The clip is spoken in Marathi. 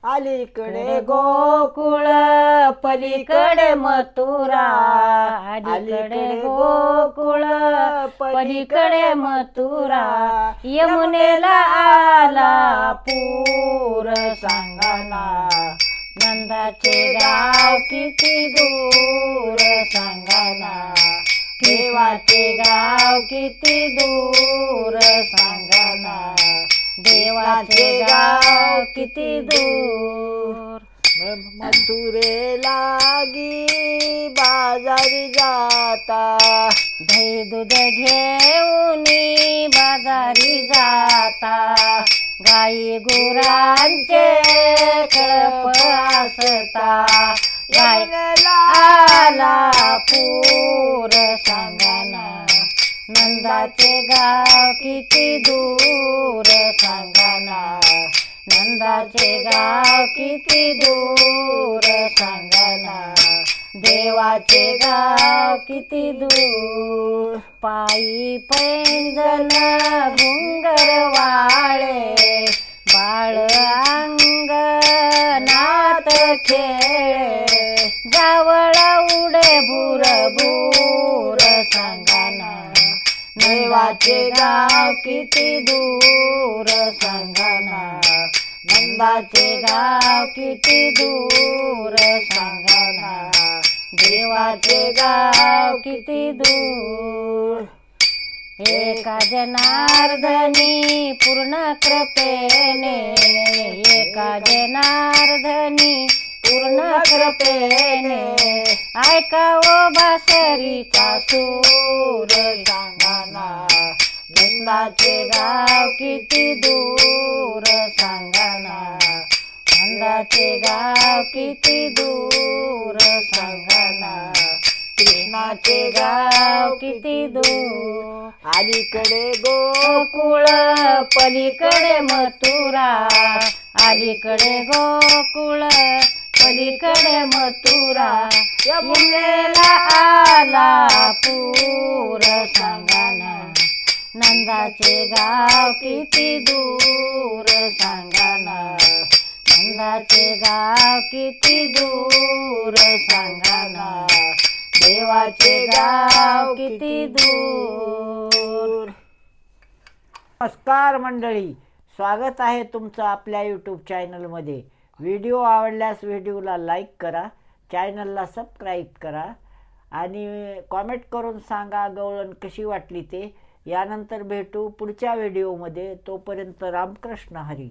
अलीकडे गोकुळ पलीकडे मथुरा, अलीकडे गोकुळ पलीकडे मथुरा, यमुनेला आला पूर सांगाना, नंदाचे गाव किती दूर सांगाना, देवाचे गाव किती दूर सांगाना, देवाचे गाव किती दूर. मथुरेला गी बाजारी जाता, दही दूध घेऊन बाजारी जाता, गाई गुरांचे कळप असता, गायला आला पूर सांगाना, नंदाचे गाव किती दूर सांगाना, नंदाचे गाव किती दूर सांगाना, देवाचे गाव किती दूर. पायी पैंजण घुंगर वाळे, बाळ अंगणात खेळे, जावळ उडे भूर भूर सांगाना, देवाचे गाव किती दूर सांगाना, नंदाचे गाव किती दूर सांगाना, देवाचे गाव किती दूर. एका जनार्दनी पूर्ण कृपेने, एका जनार्दनी पूर्ण कृपेने, ऐकावो बासरीचा सूर सांगाना, नंदाचे गाव किती दूर सांगाना, नंदाचे गाव किती दूर सांगाना, कृष्णाचे गाव किती दूर. अलीकडे गोकुळ पलीकडे मथुरा, अलीकडे गोकुळ पलीकडे मथुरा, यमुनेला आला पूर सांगाना, नंदाचे गाव किती दूर सांगाना, नंदाचे गाव किती दूर सांगाना, देवाचे गाव किती दूर. नमस्कार मंडळी, स्वागत आहे तुमचं आपल्या यूट्यूब चॅनलमध्ये. व्हिडिओ आवडल्यास व्हिडिओला लाईक करा, चॅनलला सबस्क्राईब करा आणि कॉमेंट करून सांगा गवळण कशी वाटली ते. यानंतर भेटू पुढच्या व्हिडिओमध्ये. तोपर्यंत रामकृष्ण हरी.